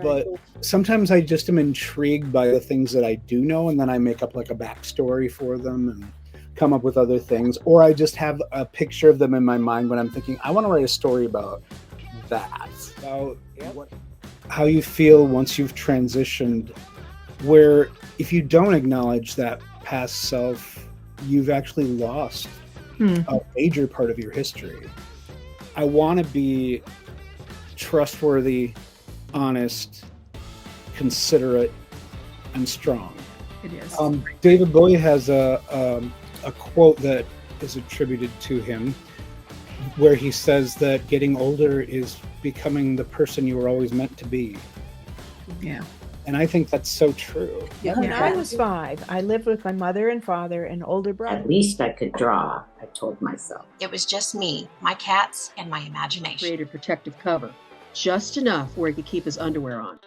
But sometimes I just am intrigued by the things that I do know, and then I make up like a backstory for them and come up with other things. Or I just have a picture of them in my mind when I'm thinking, I want to write a story about that. About how you feel once you've transitioned, where if you don't acknowledge that past self, you've actually lost a major part of your history. I want to be trustworthy, honest, considerate, and strong. It is. David Bowie has a quote that is attributed to him where he says that getting older is becoming the person you were always meant to be. Yeah. And I think that's so true. Yeah, when I was 5, I lived with my mother and father and older brother. At least I could draw, I told myself. It was just me, my cats, and my imagination. Created protective cover, just enough where he could keep his underwear on.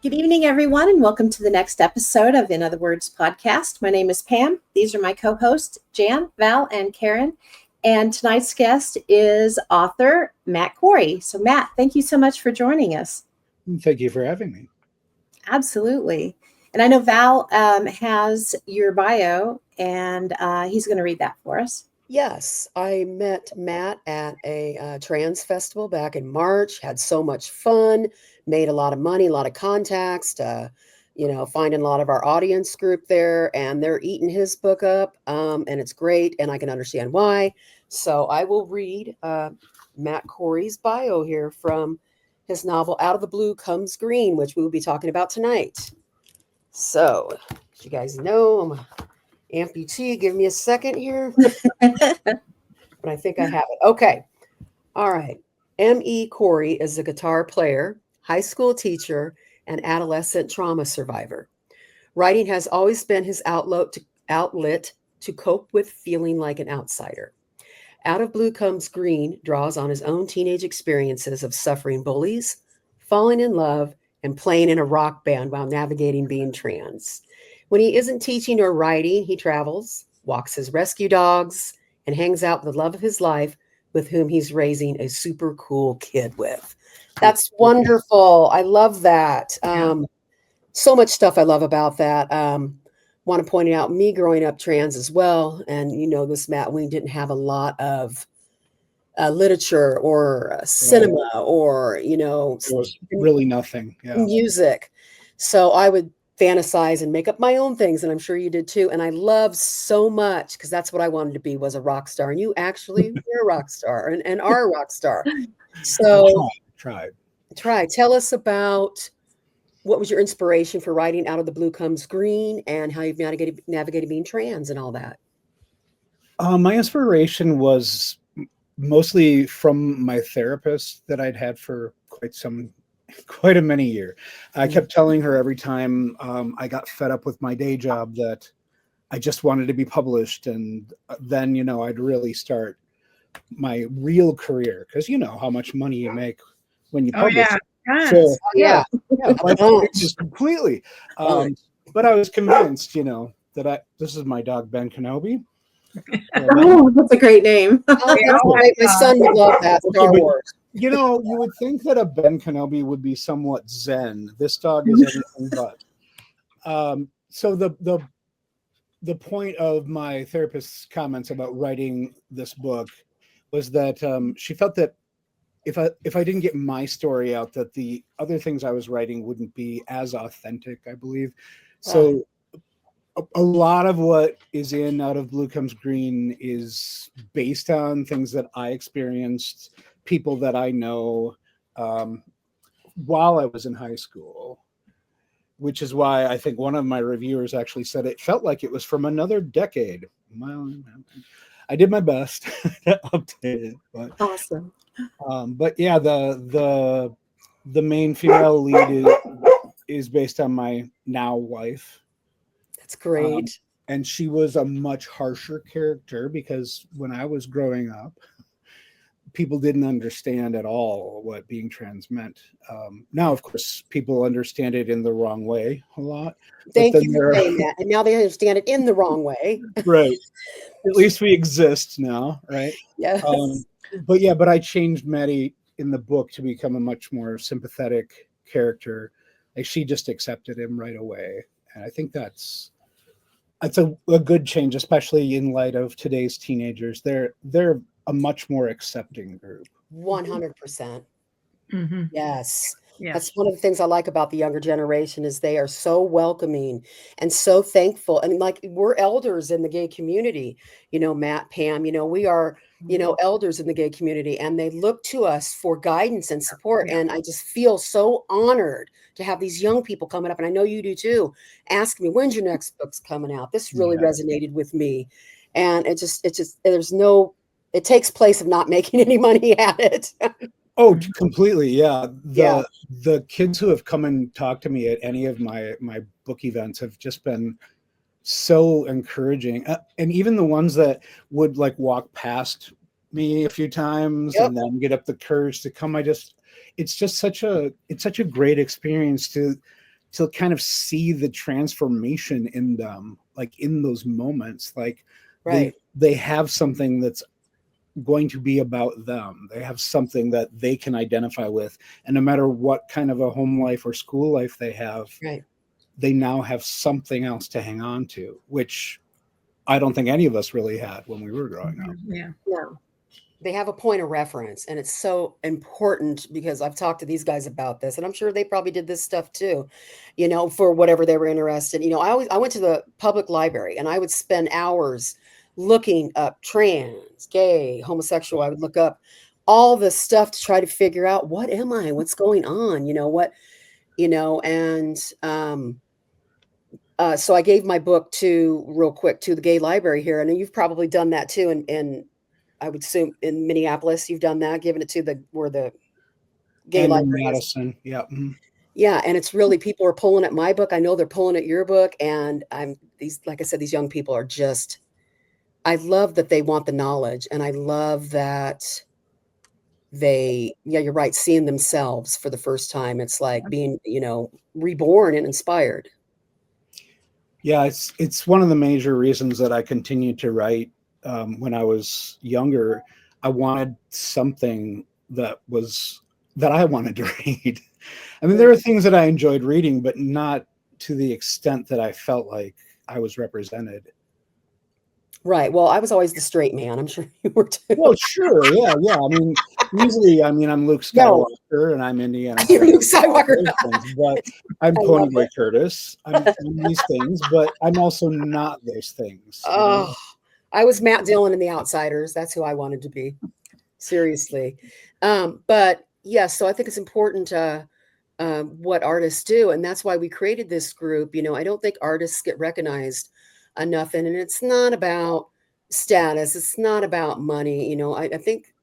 Good evening, everyone, and welcome to the next episode of In Other Words podcast. My name is Pam. These are my co-hosts, Jan, Val, and Karen. And tonight's guest is author Matt Corey. So, Matt, thank you so much for joining us. Thank you for having me. Absolutely. And I know Val has your bio, and he's going to read that for us. Yes, I met Matt at a trans festival back in March, had so much fun, made a lot of money, a lot of contacts, finding a lot of our audience group there, and they're eating his book up, and it's great, and I can understand why. So I will read Matt Corey's bio here from his novel, Out of the Blue Comes Green, which we will be talking about tonight. So, as you guys know, I'm a amputee. Give me a second here. But I think I have it. Okay. All right. M.E. Corey is a guitar player, high school teacher, and adolescent trauma survivor. Writing has always been his outlet to cope with feeling like an outsider. Out of Blue Comes Green draws on his own teenage experiences of suffering bullies, falling in love, and playing in a rock band while navigating being trans. When he isn't teaching or writing, he travels, walks his rescue dogs, and hangs out with the love of his life with whom he's raising a super cool kid with. That's wonderful. I love that. So much stuff I love about that. Want to point out me growing up trans as well. And you know this, Matt, we didn't have a lot of literature or cinema or, There was really nothing. Yeah. Music. So I would fantasize and make up my own things, and I'm sure you did too. And I love so much, because that's what I wanted to be, was a rock star. And you actually were a rock star and are a rock star. So Try. Tell us about what was your inspiration for writing Out of the Blue Comes Green, and how you've navigated being trans and all that. My inspiration was mostly from my therapist that I'd had for quite a many years. I kept telling her every time I got fed up with my day job that I just wanted to be published, and then I'd really start my real career, because you know how much money you make when you publish. So, just completely. But I was convinced, that this is my dog Ben Kenobi. Oh, that's a great name. My son would love that. Star Wars. You would think that a Ben Kenobi would be somewhat zen. This dog is anything but. So the point of my therapist's comments about writing this book was that she felt that if I didn't get my story out, that the other things I was writing wouldn't be as authentic, I believe. So a lot of what is in Out of Blue Comes Green is based on things that I experienced, people that I know while I was in high school, which is why I think one of my reviewers actually said it felt like it was from another decade. Well, I did my best to update it. But, awesome. But yeah, the main female lead is based on my now wife. That's great. And she was a much harsher character, because when I was growing up, people didn't understand at all what being trans meant. Now, of course, people understand it in the wrong way a lot. Thank you for saying that. And now they understand it in the wrong way. Right. At least we exist now, right? Yes. But I changed Maddie in the book to become a much more sympathetic character. Like, she just accepted him right away. And I think that's a good change, especially in light of today's teenagers. They're a much more accepting group. 100%. Mm-hmm. Yes. Yeah. That's one of the things I like about the younger generation is they are so welcoming and so thankful. And like, we're elders in the gay community, Matt, Pam, we are, elders in the gay community, and they look to us for guidance and support. Yeah. And I just feel so honored to have these young people coming up. And I know you do too. Ask me, when's your next book's coming out? This really resonated with me. And it takes place of not making any money at it. Oh, completely. Yeah. The kids who have come and talked to me at any of my book events have just been so encouraging. And even the ones that would like walk past me a few times and then get up the courage to come. It's just such a great experience to kind of see the transformation in them, like in those moments. Like they have something that's going to be about them. They have something that they can identify with. And no matter what kind of a home life or school life they have, they now have something else to hang on to, which I don't think any of us really had when we were growing up. Yeah. No. They have a point of reference, and it's so important because I've talked to these guys about this, and I'm sure they probably did this stuff too, for whatever they were interested. I went to the public library, and I would spend hours looking up trans, gay, homosexual. I would look up all this stuff to try to figure out, what am I? What's going on? So I gave my book real quick to the gay library here. And you've probably done that too. And I would assume in Minneapolis, you've done that, given it to where the gay library is. Madison. Yeah. Mm-hmm. Yeah. And it's really, people are pulling at my book. I know they're pulling at your book. And like I said, these young people are just, I love that they want the knowledge, and I love that you're right, seeing themselves for the first time. It's like being, reborn and inspired. Yeah, it's one of the major reasons that I continued to write. When I was younger, I wanted something that I wanted to read. I mean, there are things that I enjoyed reading, but not to the extent that I felt like I was represented. Right. Well, I was always the straight man. I'm sure you were too. Well, sure. Yeah. I mean, usually, I'm Luke Skywalker and I'm Indiana. You're Luke Skywalker. But I'm Ponyboy Curtis. I'm these things, but I'm also not those things. Oh, I was Matt Dillon in The Outsiders. That's who I wanted to be. Seriously. But yes, so I think it's important what artists do. And that's why we created this group. I don't think artists get recognized enough. And it's not about status. It's not about money. I think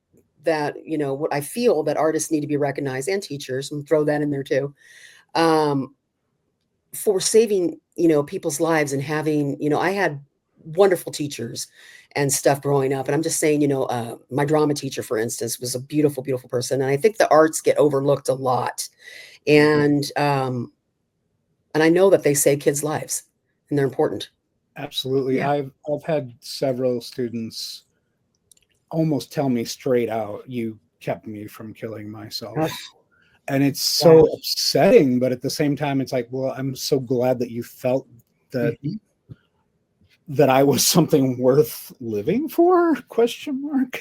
that, what I feel that artists need to be recognized, and teachers, and throw that in there too, for saving, people's lives and having, I had wonderful teachers and stuff growing up. And I'm just saying, my drama teacher, for instance, was a beautiful, beautiful person. And I think the arts get overlooked a lot. And I know that they save kids' lives, and they're important. Absolutely. Yeah. I've had several students almost tell me straight out, you kept me from killing myself. And it's so upsetting, but at the same time, it's like, well, I'm so glad that you felt that that I was something worth living for? ? I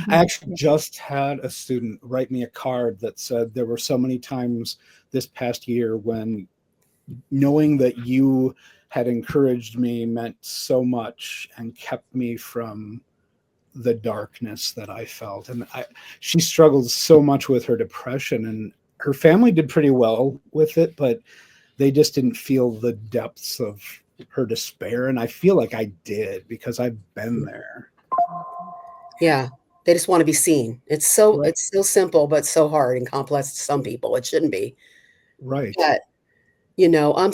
actually just had a student write me a card that said there were so many times this past year when knowing that you had encouraged me meant so much and kept me from the darkness that I felt. And she struggled so much with her depression, and her family did pretty well with it, but they just didn't feel the depths of her despair. And I feel like I did, because I've been there. Yeah. They just want to be seen. It's so simple, but so hard and complex to some people. It shouldn't be. Right. But,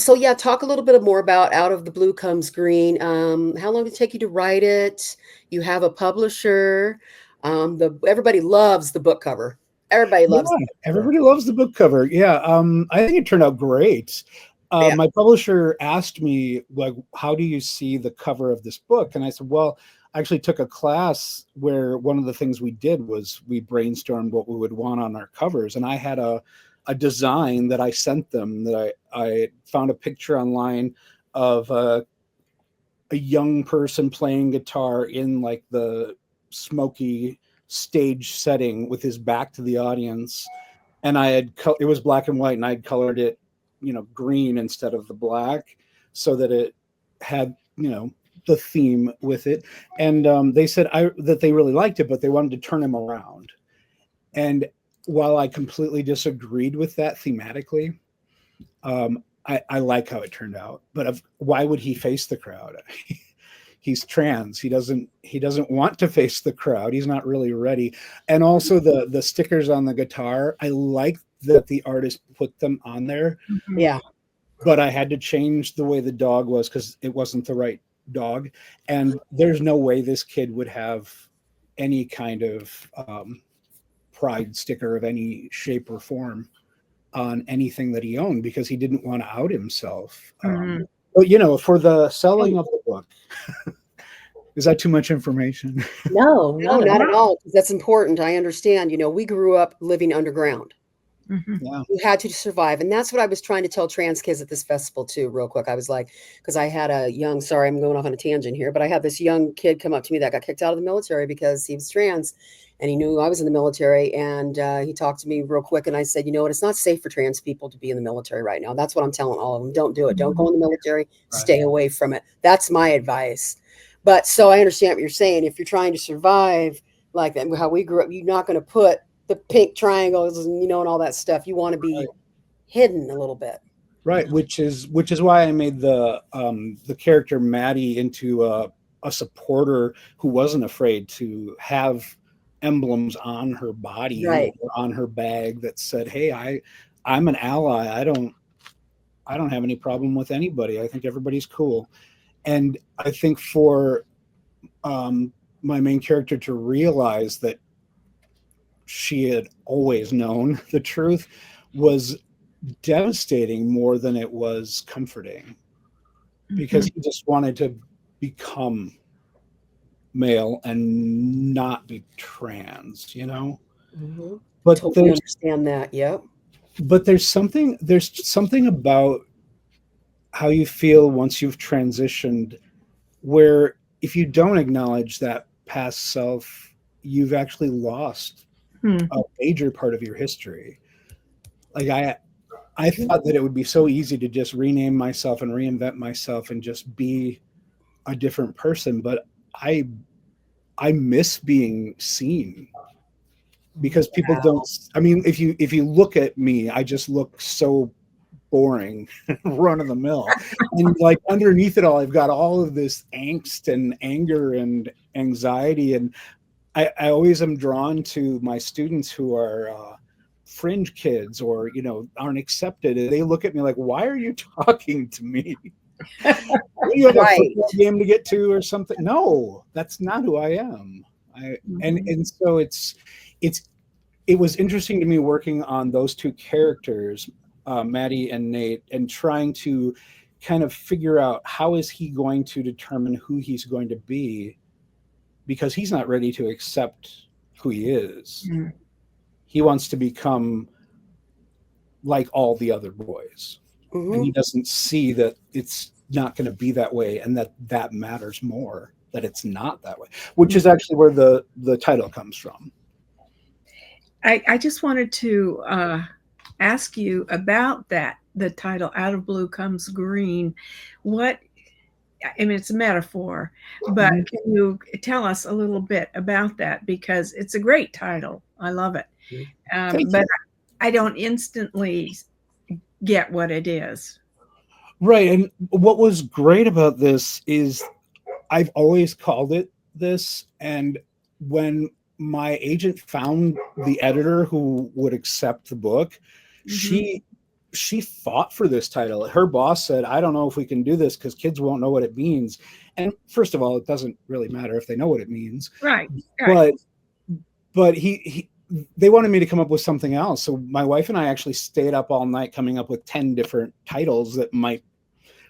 so yeah, talk a little bit more about Out of the Blue Comes Green. How long did it take you to write it? You have a publisher. Everybody loves the book cover. Everybody loves. Yeah, everybody loves the book cover. Yeah, I think it turned out great. Yeah. My publisher asked me, like, how do you see the cover of this book? And I said, well, I actually took a class where one of the things we did was we brainstormed what we would want on our covers. And I had a design that I sent them, that I found a picture online of a young person playing guitar in like the smoky stage setting with his back to the audience. And it was black and white, and I'd colored it, green instead of the black, so that it had, the theme with it. And they said that they really liked it, but they wanted to turn him around. And while I completely disagreed with that thematically, I like how it turned out. But why would he face the crowd? He's trans. He doesn't want to face the crowd. He's not really ready. And also the stickers on the guitar, I like that the artist put them on there. Yeah. But I had to change the way the dog was because it wasn't the right dog. And there's no way this kid would have any kind of pride sticker of any shape or form on anything that he owned, because he didn't want to out himself. But for the selling of the book, is that too much information? No, No, not at all. That's important. I understand. We grew up living underground. Yeah. You had to survive. And that's what I was trying to tell trans kids at this festival too, real quick. I was like, because I had sorry, I'm going off on a tangent here, but I had this young kid come up to me that got kicked out of the military because he was trans, and he knew I was in the military. And he talked to me real quick. And I said, you know what? It's not safe for trans people to be in the military right now. That's what I'm telling all of them. Don't do it. Don't go in the military. Right. Stay away from it. That's my advice. But so I understand what you're saying. If you're trying to survive like that, how we grew up, you're not going to put the pink triangles and and all that stuff. You want to be hidden a little bit. Right, which is why I made the character Maddie into a supporter who wasn't afraid to have emblems on her body, Right, or on her bag that said, "Hey, I'm an ally. I don't have any problem with anybody. I think everybody's cool." And I think for my main character to realize that she had always known the truth was devastating more than it was comforting, because he just wanted to become male and not be trans, But totally understand that. Yep. But there's something about how you feel once you've transitioned, where if you don't acknowledge that past self, you've actually lost a major part of your history. Like I thought that it would be so easy to just rename myself and reinvent myself and just be a different person, but I miss being seen, because people don't. I mean, if you look at me, I just look so boring, run of the mill, and like underneath it all, I've got all of this angst and anger and anxiety, and I always am drawn to my students who are fringe kids or aren't accepted. They look at me like, why are you talking to me? You have a football game to get to or something? No, that's not who I am. And so it was interesting to me working on those two characters, Maddie and Nate, and trying to kind of figure out how is he going to determine who he's going to be, because he's not ready to accept who he is. He wants to become like all the other boys. And he doesn't see that it's not going to be that way, and that matters more, that it's not that way, which is actually where the title comes from. I just wanted to ask you about the title, Out of Blue Comes Green. It's a metaphor, but can you tell us a little bit about that? Because it's a great title. I love it. But I don't instantly get what it is. Right. And what was great about this is I've always called it this. And when my agent found the editor who would accept the book, she fought for this title. Her boss said, I don't know if we can do this because kids won't know what it means. And first of all, it doesn't really matter if they know what it means. Right. But but they wanted me to come up with something else. So my wife and I actually stayed up all night coming up with 10 different titles that might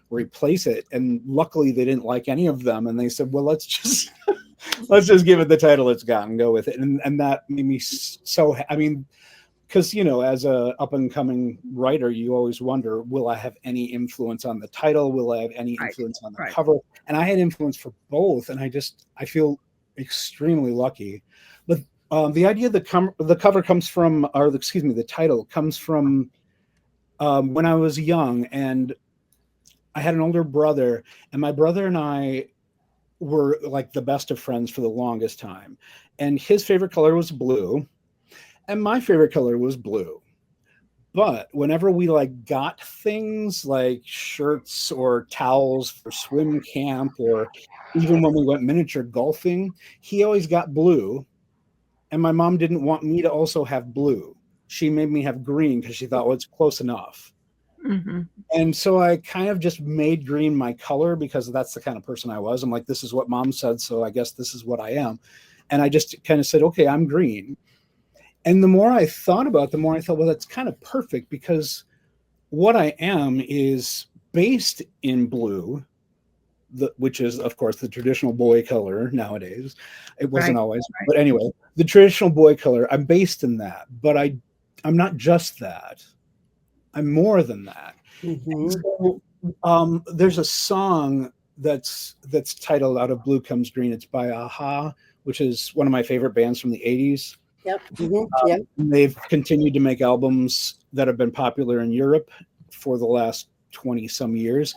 replace it. And luckily they didn't like any of them. And they said, well, let's just give it the title it's got and go with it. And that made me so, I mean, because, you know, as a up and coming writer, you always wonder, will I have any influence on the title? Will I have any influence on the cover? And I had influence for both. And I feel extremely lucky. But the idea that the cover comes from, or excuse me, the title comes from when I was young, and I had an older brother, and my brother and I were like the best of friends for the longest time. And his favorite color was blue, and my favorite color was blue. But whenever we like got things like shirts or towels for swim camp, or even when we went miniature golfing, he always got blue. And my mom didn't want me to also have blue. She made me have green because she thought, well, it's close enough. Mm-hmm. And so I kind of just made green my color because that's the kind of person I was. I'm like, this is what mom said, so I guess this is what I am. And I just kind of said, okay, I'm green. And the more I thought about it, the more I thought, well, that's kind of perfect, because what I am is based in blue, which is, of course, the traditional boy color nowadays. It wasn't always, but anyway, the traditional boy color, I'm based in that, but I'm not just that. I'm more than that. Mm-hmm. So, there's a song that's titled "Out of Blue Comes Green." It's by Aha, which is one of my favorite bands from the 80s. Yep. Mm-hmm. Yep. They've continued to make albums that have been popular in Europe for the last 20 some years.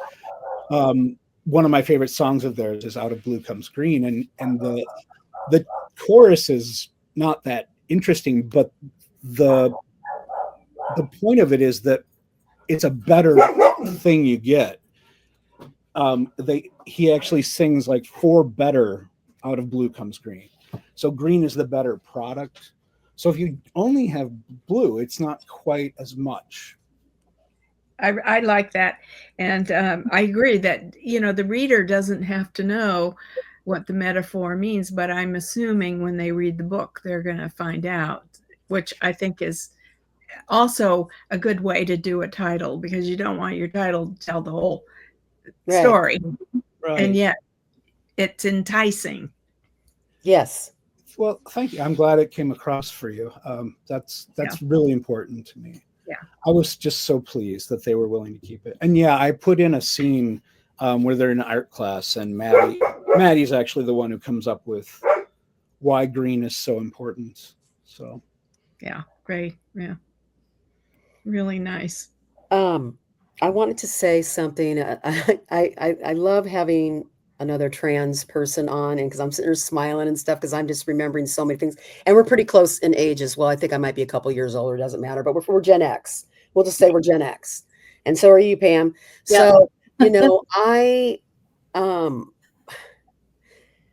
One of my favorite songs of theirs is "Out of Blue Comes Green," and the chorus is not that interesting, but the point of it is that it's a better thing you get. He actually sings like for better out of blue comes green. So green is the better product. So if you only have blue, it's not quite as much. I like that. And I agree that, you know, the reader doesn't have to know what the metaphor means, but I'm assuming when they read the book, they're going to find out, which I think is also a good way to do a title, because you don't want your title to tell the whole story. Right. And yet it's enticing. Yes. Well, thank you. I'm glad it came across for you. That's really important to me. Yeah. I was just so pleased that they were willing to keep it. And yeah, I put in a scene where they're in art class, and Maddie's actually the one who comes up with why green is so important. So yeah, great. Yeah, really nice. I wanted to say something. I love having another trans person on, and because I'm sitting there smiling and stuff, because I'm just remembering so many things, and we're pretty close in age as well. I think I might be a couple years older, doesn't matter, but we're Gen X. We'll just say we're Gen X, and so are you, Pam. Yeah. So you know,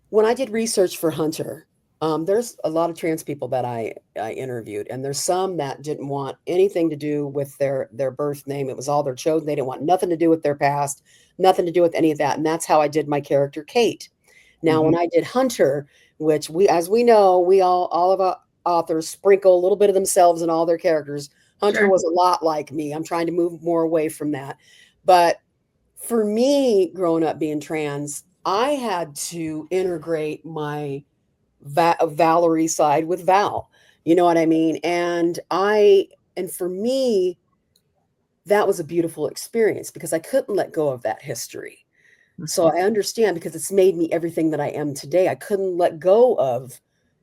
when I did research for Hunter, there's a lot of trans people that I interviewed, and there's some that didn't want anything to do with their birth name. It was all their chosen. They didn't want nothing to do with their past, nothing to do with any of that. And that's how I did my character, Kate. Now, when I did Hunter, which as we know, all of our authors sprinkle a little bit of themselves in all their characters. Hunter was a lot like me. I'm trying to move more away from that. But for me, growing up being trans, I had to integrate my Valerie side with Val, you know what I mean? And for me, that was a beautiful experience, because I couldn't let go of that history. So I understand, because it's made me everything that I am today. I couldn't let go of,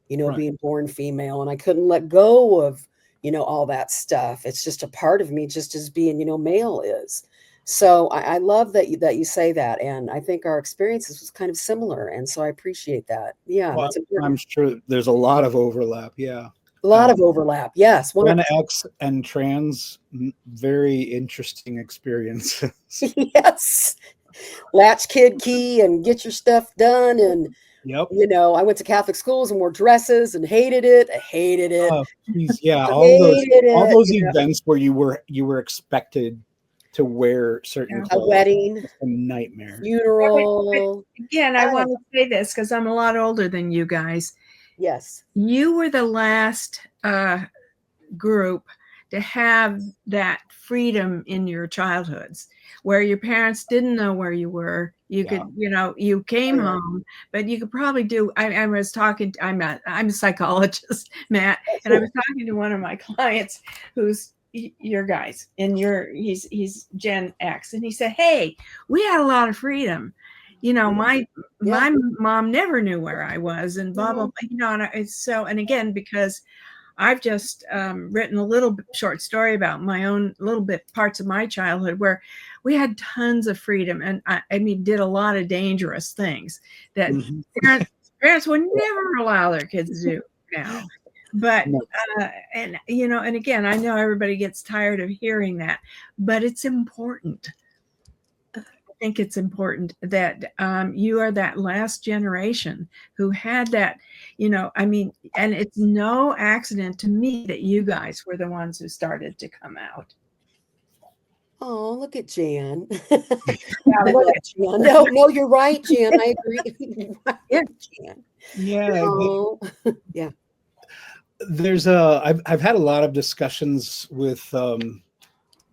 you know, being born female, and I couldn't let go of, you know, all that stuff. It's just a part of me, just as being, you know, male is. So I love that you say that, and I think our experiences was kind of similar, and so I appreciate that. Yeah, well, that's important. I'm sure there's a lot of overlap. Yeah, a lot of overlap. Yes, Gen X and trans, very interesting experiences. Yes, latch kid key and get your stuff done, and yep. You know, I went to Catholic schools and wore dresses and hated it. I hated it. Oh, geez, yeah, all those events where you were expected to wear certain clothes. A wedding, a nightmare, funeral. Again, I want to say this because I'm a lot older than you guys. Yes. You were the last group to have that freedom in your childhoods, where your parents didn't know where you were. You could, you came home, but you could probably do. I was talking. I'm a psychologist, Matt, and I was talking to one of my clients who's your guys, and he's Gen X, and he said, "Hey, we had a lot of freedom. My mom never knew where I was, and blah blah blah. And it's so, and again, because I've just written a little short story about my own little bit parts of my childhood where we had tons of freedom, and I mean, did a lot of dangerous things that parents would never allow their kids to do now. But and again, I know everybody gets tired of hearing that, but it's important. I think it's important that you are that last generation who had that, I mean, and it's no accident to me that you guys were the ones who started to come out. Oh, look at Jan. Look at Jan. No, you're right, Jan. I agree. Jan. Yeah. Yeah. There's I've had a lot of discussions with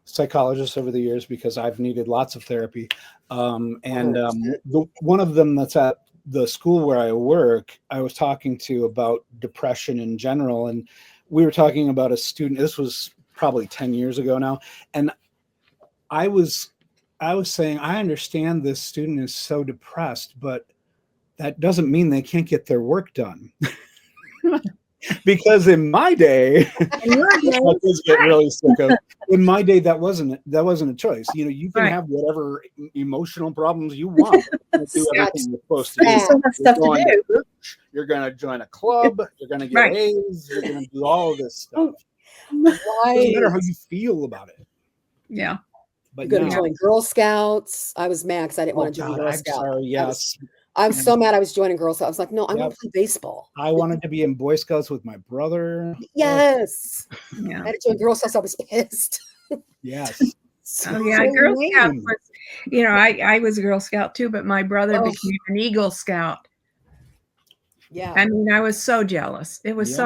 psychologists over the years because I've needed lots of therapy. One of them that's at the school where I work, I was talking to about depression in general. And we were talking about a student, this was probably 10 years ago now. And I was saying, I understand this student is so depressed, but that doesn't mean they can't get their work done. Because in my day, my kids get really sick of. In my day, that wasn't a choice. You can have whatever emotional problems you want. You do everything you're supposed to do. So much stuff to do. You're going to join a club. You're going to get A's. You're going to do all of this stuff. It doesn't matter how you feel about it. Yeah. But you're going to join Girl Scouts. I was mad because I didn't want to join Girl Scouts. Sorry, yes. I was so mad I was joining Girl Scouts. I was like, no, I want to play baseball. I wanted to be in Boy Scouts with my brother. Yes. Yeah. I had to join Girl Scouts. I was pissed. Yes. Girl Scouts was, I was a Girl Scout too, but my brother became an Eagle Scout. Yeah. I mean, I was so jealous. It was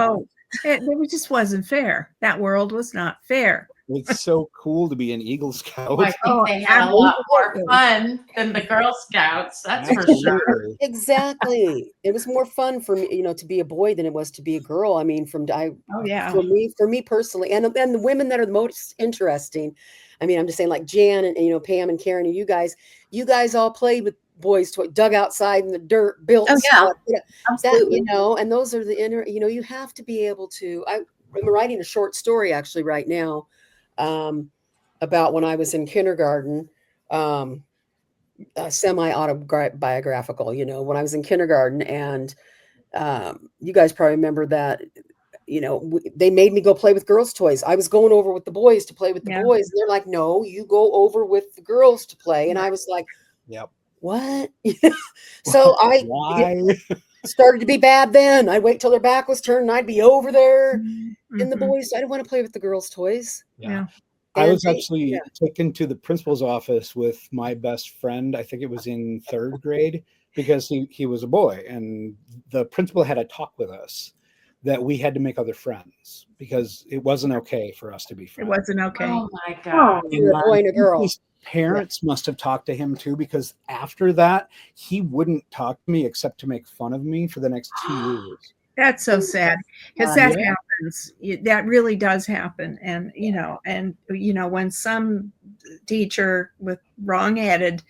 it just wasn't fair. That world was not fair. It's so cool to be an Eagle Scout. I think they had a lot more fun than the Girl Scouts. That's for sure. Exactly. It was more fun for me, to be a boy than it was to be a girl. I mean, for me personally, and the women that are the most interesting. I mean, I'm just saying, like Jan and Pam and Karen and you guys all played with boys' toys, dug outside in the dirt, built stuff. Absolutely. That, and those are the inner. You have to be able to. I'm writing a short story actually right now. About when I was in kindergarten, semi-autobiographical, when I was in kindergarten, and you guys probably remember that, they made me go play with girls' toys. I was going over with the boys to play with the boys, and they're like, no, you go over with the girls to play. And I was like, what? So I started to be bad then. I'd wait till their back was turned and I'd be over there in the boys. I didn't want to play with the girls' toys. Yeah. I was actually taken to the principal's office with my best friend. I think it was in 3rd grade because he was a boy, and the principal had a talk with us that we had to make other friends because it wasn't okay for us to be friends. It wasn't okay. Oh my God. You're a boy and a girl. His parents must have talked to him too, because after that, he wouldn't talk to me except to make fun of me for the next 2 years. That's so sad, because that happens. That really does happen. And, when some teacher with wrong-headed,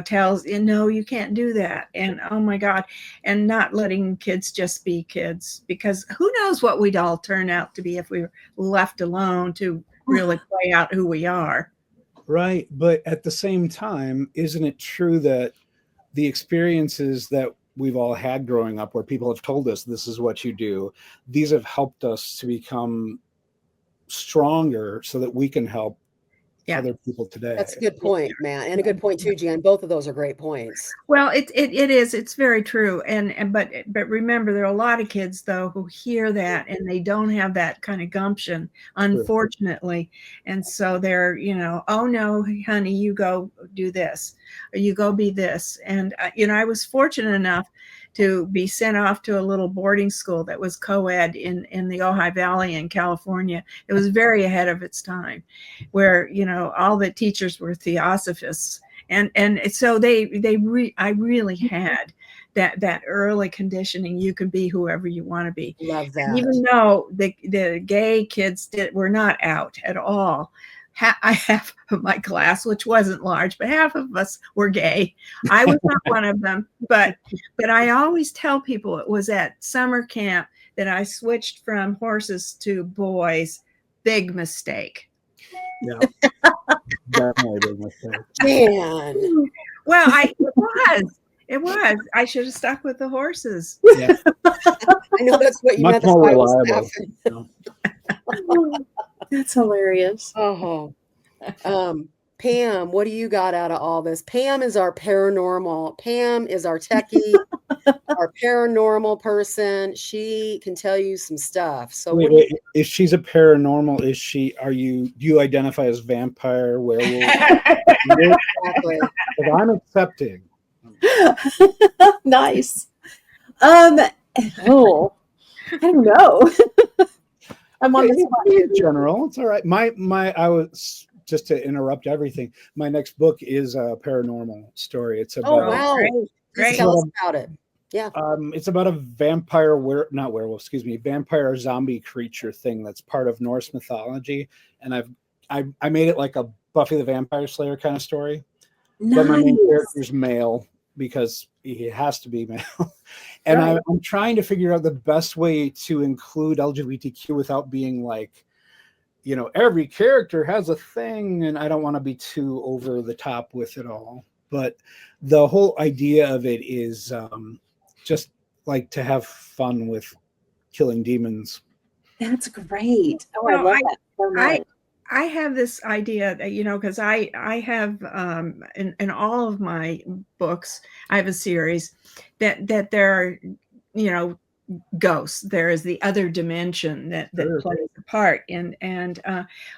tells, no, you can't do that. And, oh my God, and not letting kids just be kids, because who knows what we'd all turn out to be if we were left alone to really play out who we are. Right. But at the same time, isn't it true that the experiences that we've all had growing up, where people have told us this is what you do, these have helped us to become stronger so that we can help other people today? That's a good point, Matt, and a good point too, Jan. Both of those are great points. Well, it is. It's very true. But remember, there are a lot of kids though who hear that and they don't have that kind of gumption, unfortunately. And so they're, oh no, honey, you go do this, or you go be this. And I was fortunate enough to be sent off to a little boarding school that was co-ed in the Ojai Valley in California. It was very ahead of its time, where, you know, all the teachers were theosophists. And so I really had that early conditioning. You can be whoever you want to be. Love that. And even though the gay kids were not out at all, I have my class, which wasn't large, but half of us were gay. I was not one of them, but I always tell people it was at summer camp that I switched from horses to boys. Big mistake. Yeah. Definitely a big mistake. Man. Well, it was. I should have stuck with the horses. Yeah. I know that's what you Much meant. That's more why I was reliable. laughing. That's hilarious. Oh. Pam, what do you got out of all this? Pam is our paranormal. Pam is our techie, our paranormal person. She can tell you some stuff. So Wait, if she's a paranormal, do you identify as vampire, werewolf? exactly. Because I'm accepting. Nice. I don't know. I'm on the spot. In general, it's all right. I was, just to interrupt everything, my next book is a paranormal story. It's about wow. Great. Tell us about it. Yeah. It's about a vampire zombie creature thing that's part of Norse mythology, and I made it like a Buffy the Vampire Slayer kind of story. Nice. But my main character's male because he has to be male. And Right. I'm trying to figure out the best way to include LGBTQ without being like, you know, every character has a thing, and I don't want to be too over the top with it all. But the whole idea of it is just like to have fun with killing demons. That's great. Oh, I Well, love that so much. I have this idea that, you know, because I have in all of my books, I have a series that there are, you know, ghosts. There is the other dimension that Sure. plays a part. And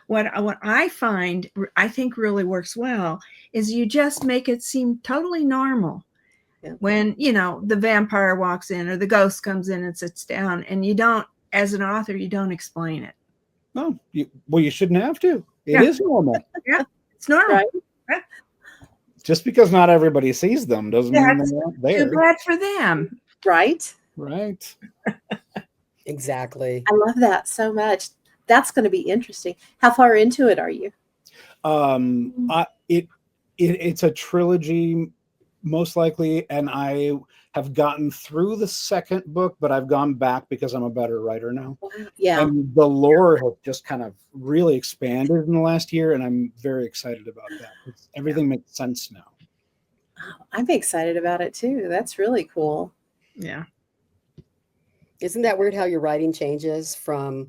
what I find, I think really works well is you just make it seem totally normal. Yeah. When, you know, the vampire walks in or the ghost comes in and sits down, and you don't, as an author, you don't explain it. No, you shouldn't have to. It is normal. Yeah, it's normal. Right. Just because not everybody sees them doesn't mean they're not Too there. bad for them. Right? Right. Exactly. I love that so much. That's going to be interesting. How far into it are you? It's a trilogy, most likely, and I have gotten through the second book, but I've gone back because I'm a better writer now. Yeah. And the lore has just kind of really expanded in the last year, and I'm very excited about that. Everything makes sense now. I'm excited about it too. That's really cool. Yeah. Isn't that weird how your writing changes from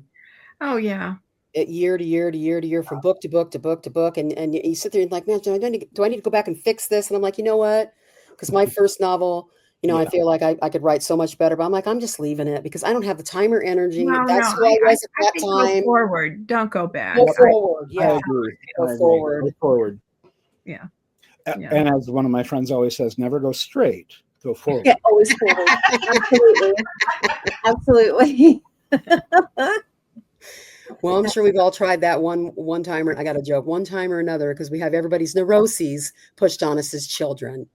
Oh, yeah. year to year to year to year, from book to book to book to book, and you sit there and like, man, do I need to go back and fix this? And I'm like, you know what? Because my first novel, you know, I feel like I could write so much better, but I'm like, I'm just leaving it because I don't have the time or energy. That's who I was at that think time. Go forward. Don't go back. Go forward. I Yeah. agree. Go forward. Go forward. Yeah. And as one of my friends always says, never go straight. Go forward. Yeah, always forward. Absolutely. Absolutely. Well, I'm sure we've all tried that one time, or I got a joke, one time or another, because we have everybody's neuroses pushed on us as children.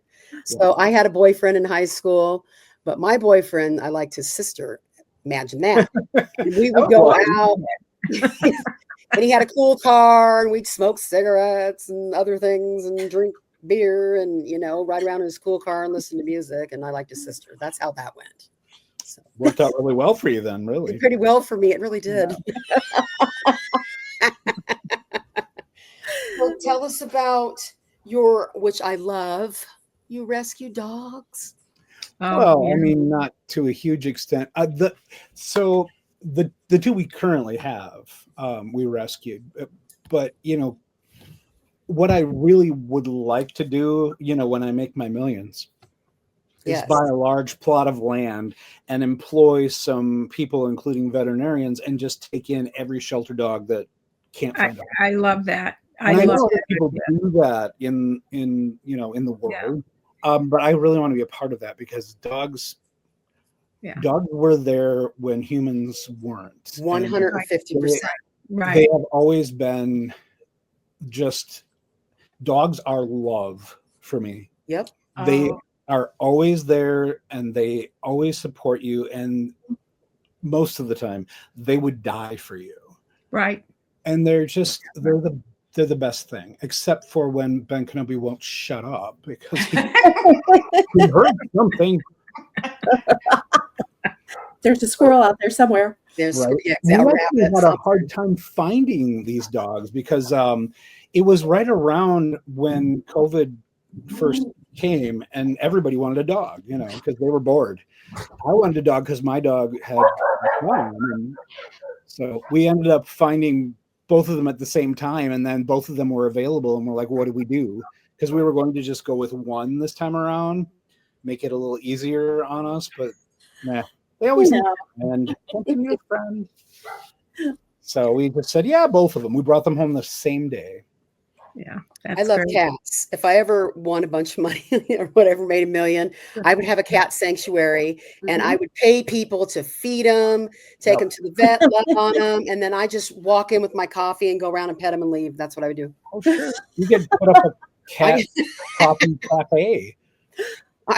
So I had a boyfriend in high school, but my boyfriend, I liked his sister. Imagine that. And we would go out, and he had a cool car, and we'd smoke cigarettes and other things and drink beer and, you know, ride around in his cool car and listen to music. And I liked his sister. That's how that went. So Worked out really well for you then, really. did pretty well for me. It really did. Well, tell us about which I love, you rescue dogs. Oh, Well, yeah. I mean, not to a huge extent. The two we currently have, we rescued. But, you know, what I really would like to do, you know, when I make my millions, is buy a large plot of land and employ some people, including veterinarians, and just take in every shelter dog that can't find a home. I love that. And I love know that that. people do that in the world, but I really want to be a part of that because dogs Yeah. Dogs were there when humans weren't. And 150%. Right. they have always been just, dogs are love for me. Yep. They Oh. are always there and they always support you. And most of the time they would die for you. Right. And they're the best thing, except for when Ben Kenobi won't shut up because he heard something. There's a squirrel out there somewhere. There's Right. yeah, We exactly. actually had a hard time finding these dogs because it was right around when COVID first came and everybody wanted a dog, because they were bored. I wanted a dog because my dog had gone. And so we ended up finding both of them at the same time, and then both of them were available, and we're like, what do we do? Because we were going to just go with one this time around, make it a little easier on us, but nah, they always need and something new friend. So we just said, yeah, both of them. We brought them home the same day. Yeah. I love cats. If I ever won a bunch of money or whatever, made $1 million, I would have a cat sanctuary and I would pay people to feed them, take them to the vet, love on them, and then I just walk in with my coffee and go around and pet them and leave. That's what I would do. Oh, sure. You could put up a cat coffee cafe.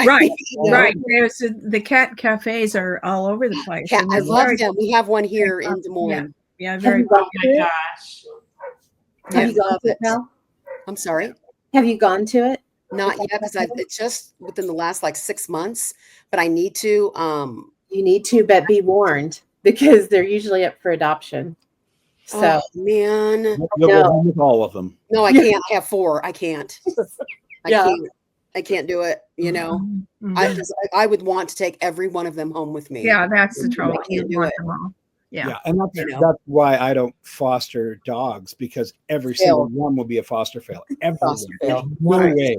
Right. Right. There's the cat cafes are all over the place. Cat, I love them. We have one here in Des Moines. Yeah. Very. Oh my gosh. I love it. I'm sorry. Have you gone to it? Not yet, because it's just within the last 6 months, but I need to. You need to, but be warned because they're usually up for adoption. So, man, You'll go home with all of them. no, I can't. I have 4. I can't. Yeah. I can't do it. Mhm. I would want to take every one of them home with me. Yeah, that's the trouble. I can't do want it. them all. Yeah. And that's why I don't foster dogs, because every single one will be a foster fail. Foster fail. No way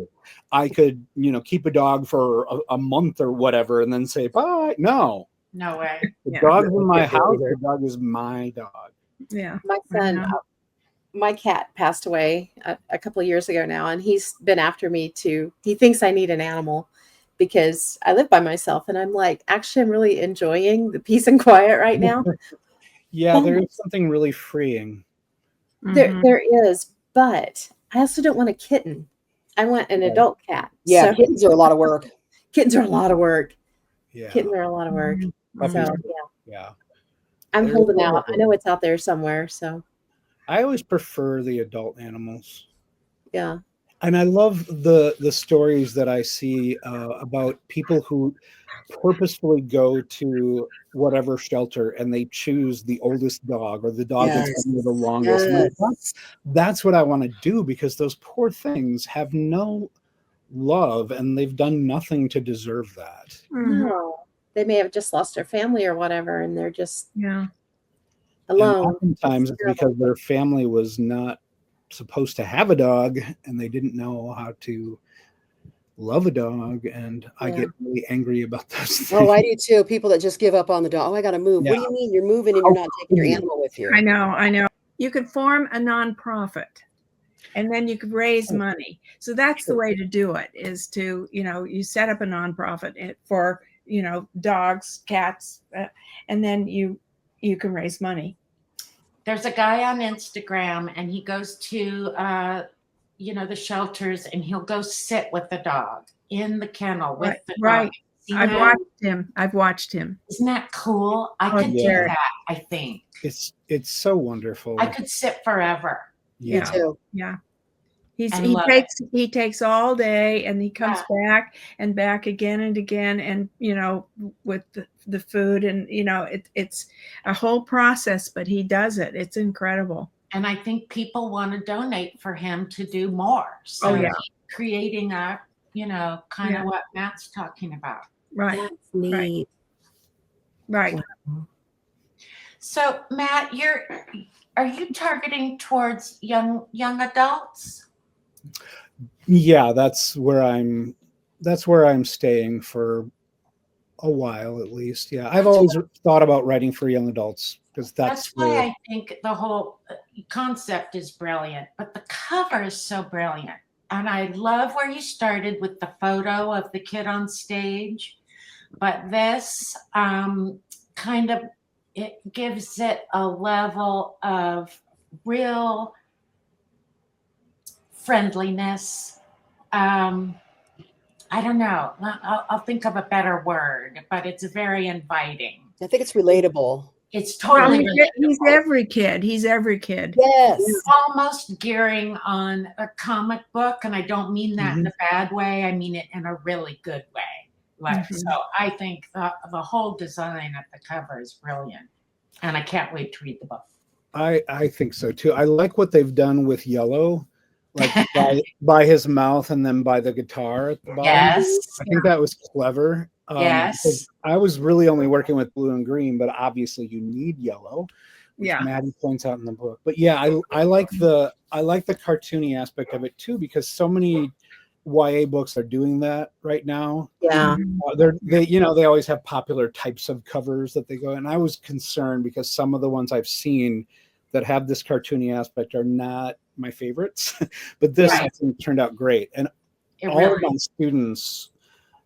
I could, keep a dog for a month or whatever and then say bye. No. No way. The dog's in my house. The dog is my dog. Yeah. my son, my cat passed away a couple of years ago now, and he's been after me too. He thinks I need an animal because I live by myself, and I'm like, actually, I'm really enjoying the peace and quiet right now. Yeah, there is something really freeing. There is, but I also don't want a kitten. I want an adult cat. Yeah, So, kittens are a lot of work. kittens are a lot of work. Yeah. Kittens are a lot of work. Puppies. So Yeah. I'm They're holding out. I adorable. know it's out there somewhere. So I always prefer the adult animals. yeah. And I love the stories that I see about people who purposefully go to whatever shelter and they choose the oldest dog or the dog that's been there the longest. And that's what I want to do, because those poor things have no love and they've done nothing to deserve that. No, they may have just lost their family or whatever, and they're just Yeah. alone. And oftentimes it's because their family was not supposed to have a dog and they didn't know how to love a dog, and I get really angry about those things. Oh, I do too. People that just give up on the dog. Oh, I got to move. What do you mean you're moving and you're not taking your animal with you? I know. You could form a nonprofit and then you could raise money. So that's the way to do it, is to, you set up a nonprofit for, dogs, cats, and then you can raise money. There's a guy on Instagram and he goes to, the shelters, and he'll go sit with the dog in the kennel with the dog. I've watched him. Isn't that cool? I could do that, I think. It's so wonderful. I could sit forever. Me too. Yeah. He takes all day, and he comes back and back again and again, and with the food, and it's a whole process, but he does it. It's incredible. And I think people want to donate for him to do more. So creating a, kind of what Matt's talking about. Right. That's neat. Right. So Matt, are you targeting towards young adults? Yeah, that's where I'm staying for a while at least. Yeah. I've always thought about writing for young adults, because that's why I think the whole concept is brilliant, but the cover is so brilliant. And I love where you started with the photo of the kid on stage. but this kind of, it gives it a level of real friendliness. I don't know. I'll think of a better word, but it's very inviting. I think it's relatable. It's Well, totally he's relatable. every kid. He's every kid. Yes. Almost gearing on a comic book, and I don't mean that in a bad way. I mean it in a really good way. Like, so I think the whole design of the cover is brilliant, and I can't wait to read the book. I think so too. I like what they've done with yellow, like by his mouth and then by the guitar at the bottom. Yes. I think that was clever. Yes. I was really only working with blue and green, but obviously you need yellow, which Yeah. Maddie points out in the book. But yeah, I like the cartoony aspect of it too, because so many YA books are doing that right now. Yeah. They always have popular types of covers that they go, and I was concerned because some of the ones I've seen that have this cartoony aspect are not my favorites, but this I think turned out great. And all of my students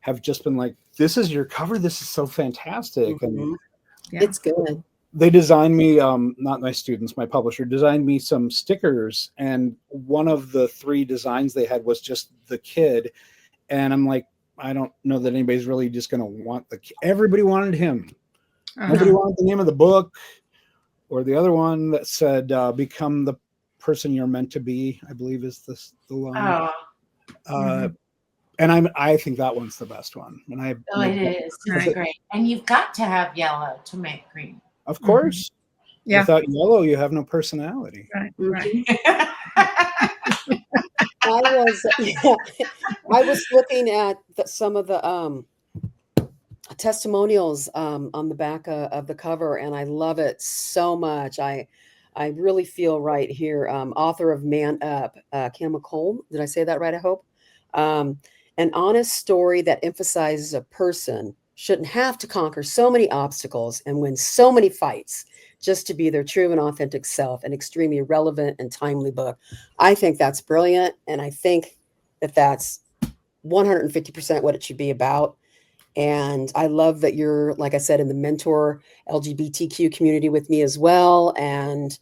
have just been like, "This is your cover. This is so fantastic!" And It's good. they designed me, not my students, my publisher designed me some stickers, and one of the 3 designs they had was just the kid, and I'm like, I don't know that anybody's really just going to want the kid. Everybody wanted him. Nobody wanted the name of the book, or the other one that said become the person you're meant to be, I believe is the line. And I think that one's the best one. And it is. It's great. And you've got to have yellow to make green. Of course. Yeah. Without yellow, you have no personality. Right. I was looking at some of the testimonials on the back of the cover, and I love it so much. I really feel right here. Author of Man Up, Kim McComb. Did I say that right? I hope. An honest story that emphasizes a person shouldn't have to conquer so many obstacles and win so many fights just to be their true and authentic self. An extremely relevant and timely book. I think that's brilliant, and I think that that's 150% what it should be about. And I love that you're, like I said, in the mentor LGBTQ community with me as well. And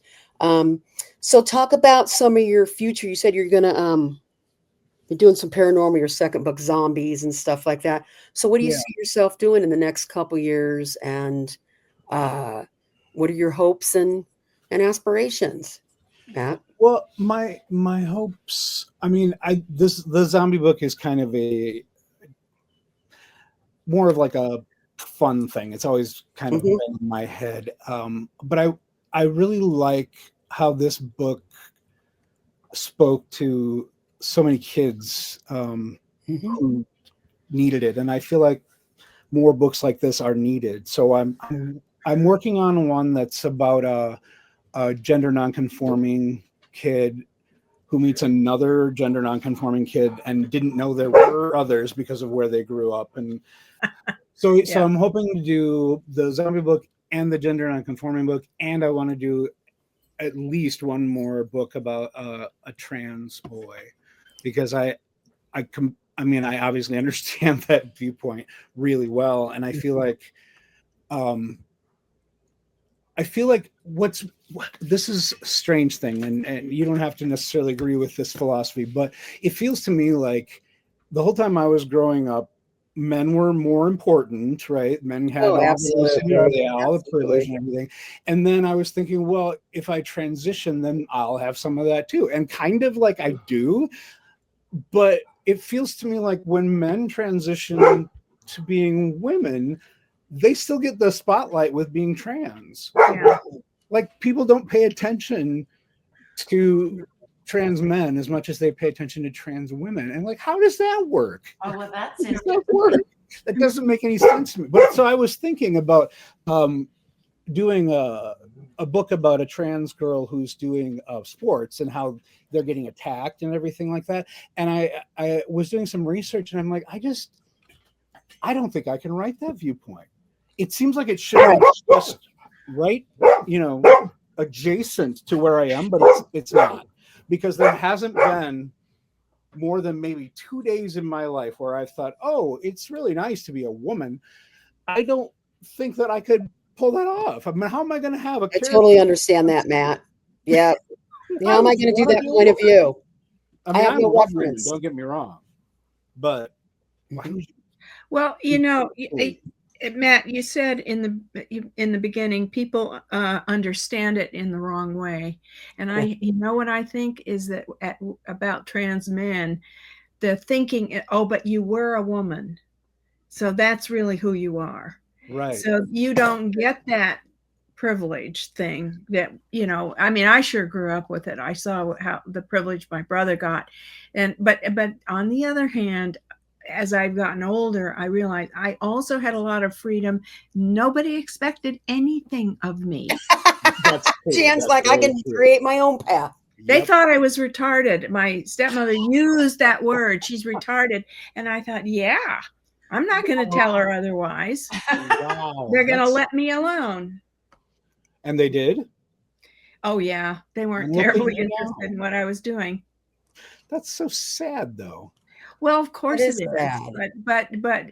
so talk about some of your future. You said you're going to be doing some paranormal, your second book, zombies and stuff like that. So what do you see yourself doing in the next couple years? And what are your hopes and aspirations, Matt? Well, my hopes, I mean, the zombie book is kind of more of like a fun thing. It's always kind of been in my head. But I really like how this book spoke to so many kids who needed it. And I feel like more books like this are needed. So I'm working on one that's about a gender nonconforming kid who meets another gender nonconforming kid and didn't know there were others because of where they grew up. And so I'm hoping to do the zombie book and the gender nonconforming book, and I want to do at least one more book about a trans boy, because I obviously understand that viewpoint really well, and I feel like this is a strange thing, and you don't have to necessarily agree with this philosophy, but it feels to me like the whole time I was growing up, men were more important, right? Men had all the privilege and everything. And then I was thinking, well, if I transition, then I'll have some of that too. And kind of like I do, but it feels to me like when men transition to being women, they still get the spotlight with being trans. Yeah. Like people don't pay attention to trans men as much as they pay attention to trans women. And like, how does that work? Oh, well, that's it. That doesn't make any sense to me. But so I was thinking about doing a book about a trans girl who's doing sports and how they're getting attacked and everything like that. And I was doing some research, and I'm like, I don't think I can write that viewpoint. It seems like it should be just right, adjacent to where I am, but it's not. Because there hasn't been more than maybe 2 days in my life where I've thought, oh, it's really nice to be a woman. I don't think that I could pull that off. I mean, how am I going to have a I character? totally understand that, Matt. Yeah. How am I going to do that point of view? I mean, I have I no love women, reference. don't get me wrong, but Well, Matt, you said in the beginning, people understand it in the wrong way, and you know what I think is that about trans men, the thinking, oh, but you were a woman, so that's really who you are. right. So you don't get that privilege thing that, I mean, I sure grew up with it. I saw how the privilege my brother got, but on the other hand, as I've gotten older, I realized I also had a lot of freedom. Nobody expected anything of me. Jan's like, I can create my own path. They thought I was retarded. My stepmother used that word. She's retarded. And I thought, yeah, I'm not going to tell her otherwise. Wow. They're going to let me alone. And they did? Oh, yeah. They weren't And look at terribly you interested in what I was doing. That's so sad, though. Well, of course it is. sad. But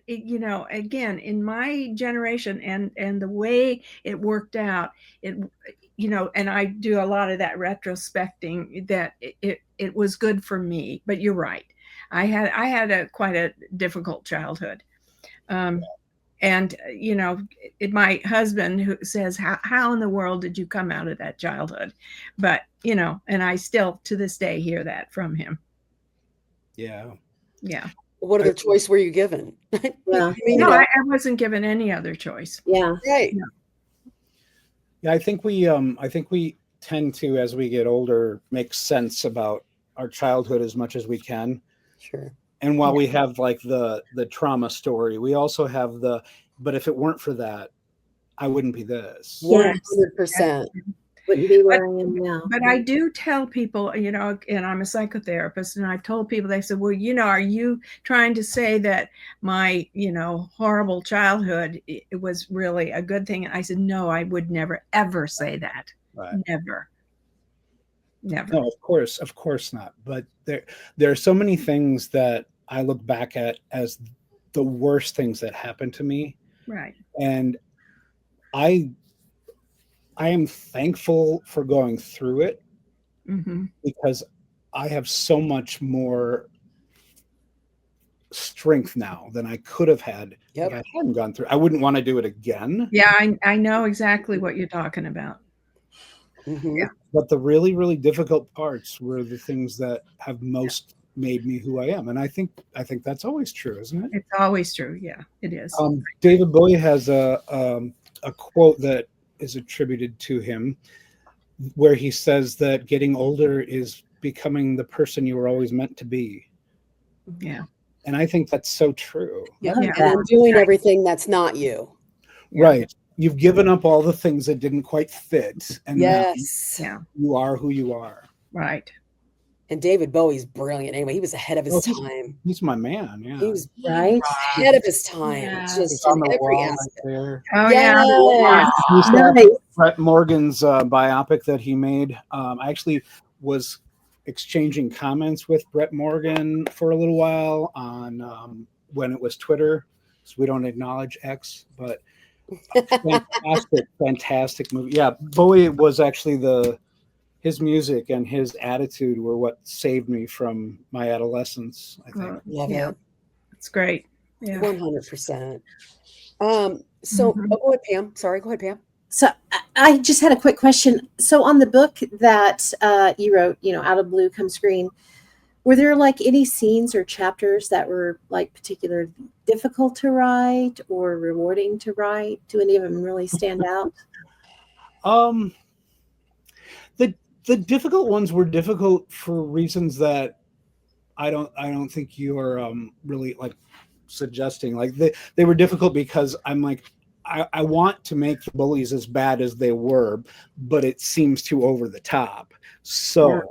again, in my generation and the way it worked out, and I do a lot of that retrospecting, that it was good for me. But you're right. I had quite a difficult childhood. And my husband, who says, how in the world did you come out of that childhood? But and I still to this day hear that from him. Yeah. What other choice were you given? Yeah. I wasn't given any other choice. Yeah. Right. Yeah, I think we tend to, as we get older, make sense about our childhood as much as we can. Sure. And while we have like the trauma story, we also have but if it weren't for that, I wouldn't be this. 100%. Wouldn't be where I am now. But I do tell people, and I'm a psychotherapist, and I've told people, they said, well, are you trying to say that my, horrible childhood, it was really a good thing? And I said, no, I would never, ever say that. Right. Never. No, of course not. But there are so many things that I look back at as the worst things that happened to me. Right. And I am thankful for going through it, because I have so much more strength now than I could have had if I hadn't gone through. I wouldn't want to do it again. Yeah, I know exactly what you're talking about. Yeah. But the really, really difficult parts were the things that have most made me who I am. And I think that's always true, isn't it? It's always true. Yeah, it is. David Bowie has a quote that is attributed to him, where he says that getting older is becoming the person you were always meant to be. Yeah. And I think that's so true. And doing everything that's not you. Right. You've given up all the things that didn't quite fit. And now you are who you are. Right. And David Bowie's brilliant. Anyway, he was ahead of his time. He's my man. Yeah. He was ahead of his time. Yeah. Just on in the every wall aspect. right there. Oh, Yes. Nice. Brett Morgan's biopic that he made. I actually was exchanging comments with Brett Morgan for a little while on when it was Twitter. So we don't acknowledge X, but fantastic movie. Yeah, Bowie was actually his music and his attitude were what saved me from my adolescence, I think. Love it. It's great. Yeah. 100%. So go ahead, Pam. Sorry, go ahead, Pam. So I just had a quick question. So on the book that you wrote, Out of Blue Comes Green, were there like any scenes or chapters that were like particularly difficult to write or rewarding to write? Do any of them really stand out? The difficult ones were difficult for reasons that I don't think you are really like suggesting. Like they were difficult because I'm like, I want to make the bullies as bad as they were, but it seems too over the top. So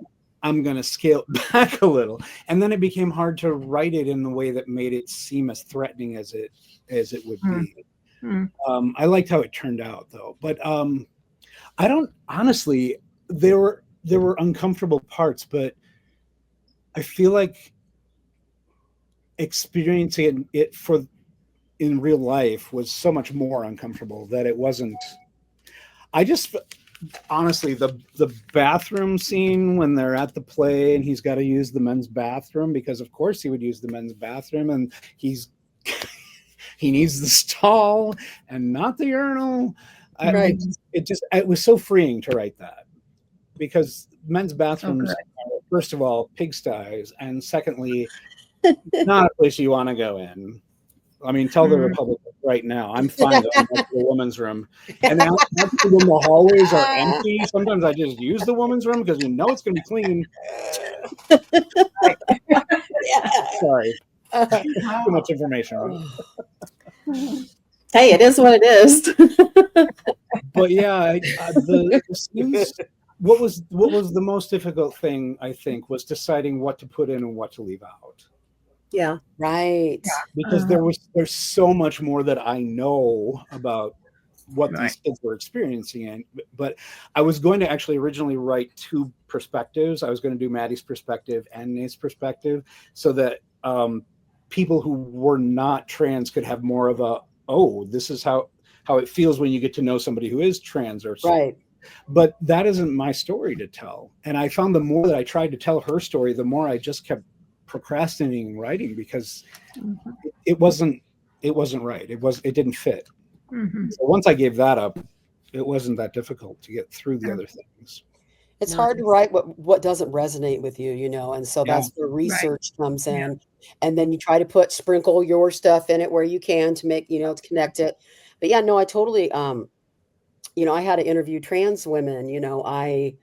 I'm going to scale it back a little. And then it became hard to write it in the way that made it seem as threatening as it would be. I liked how it turned out though. But I don't, honestly, there were uncomfortable parts, but I feel like experiencing it for in real life was so much more uncomfortable that it wasn't. I just honestly, the bathroom scene when they're at the play and he's got to use the men's bathroom, because of course he would use the men's bathroom, and he needs the stall and not the urinal. Right. It was so freeing to write that, because men's bathrooms are, first of all, pigsties, and secondly, not a place you want to go in. I mean, tell the Republicans right now, I'm fine going to the women's room. And now when the hallways are empty, sometimes I just use the women's room because you know it's going to be clean. Sorry. Too much information. Hey, it is what it is. But yeah, the scenes, what was the most difficult thing, I think, was deciding what to put in and what to leave out. Yeah. Right. Because there's so much more that I know about what these kids were experiencing. And but I was going to actually originally write two perspectives. I was going to do Maddie's perspective and Nate's perspective, so that people who were not trans could have more of a, oh, this is how it feels when you get to know somebody who is trans or something. Right. But that isn't my story to tell. And I found the more that I tried to tell her story, the more I just kept procrastinating writing, because it wasn't right. It didn't fit. So once I gave that up, it wasn't that difficult to get through the other things. It's hard to write what doesn't resonate with you, you know, and so that's where research comes in. And then you try to sprinkle your stuff in it where you can to make, to connect it. But yeah, no, I totally, I had to interview trans women, I,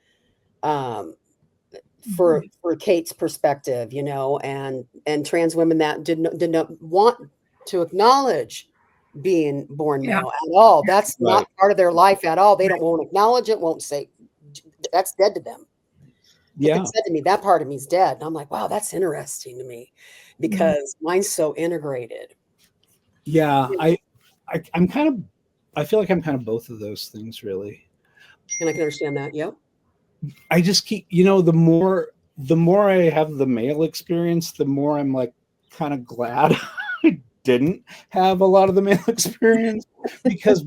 for Kate's perspective, and trans women that didn't want to acknowledge being born male at all. That's not part of their life at all. They won't acknowledge it, won't say that's dead to them. Yeah. If it said to me, that part of me is dead. And I'm like, wow, that's interesting to me, because mine's so integrated. Yeah. I feel like I'm kind of both of those things, really. And I can understand that. Yep. I just keep, the more I have the male experience, the more I'm like kind of glad I didn't have a lot of the male experience, because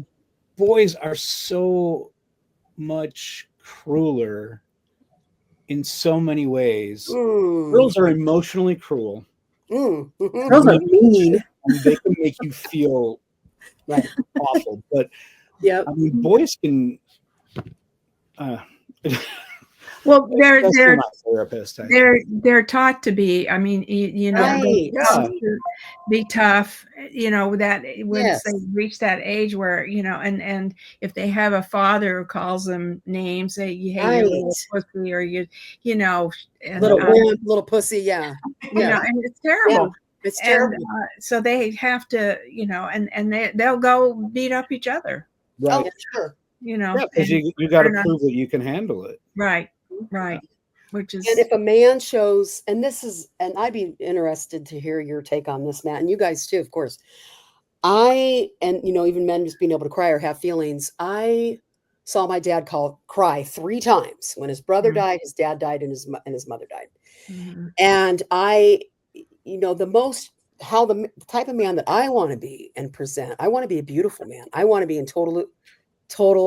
boys are so much crueler in so many ways. Girls are emotionally cruel. Girls are mean. They can make you feel awful, but I mean, boys can. Well, they're therapist. They're taught to be. I mean, be tough. That once they reach that age where and if they have a father who calls them names, say, "Hey, you little pussy," or little pussy, and it's terrible. Yeah. It's terrible. And, so they have to, and they'll go beat up each other. Right. Oh, sure. Because you got to prove that you can handle it. Right. Which is, and if a man shows, and I'd be interested to hear your take on this, Matt, and you guys too, of course. Even men just being able to cry or have feelings. I saw my dad cry 3 times. When his brother died, his dad died, and his mother died. And the type of man that I want to be and present, I want to be a beautiful man. I want to be in total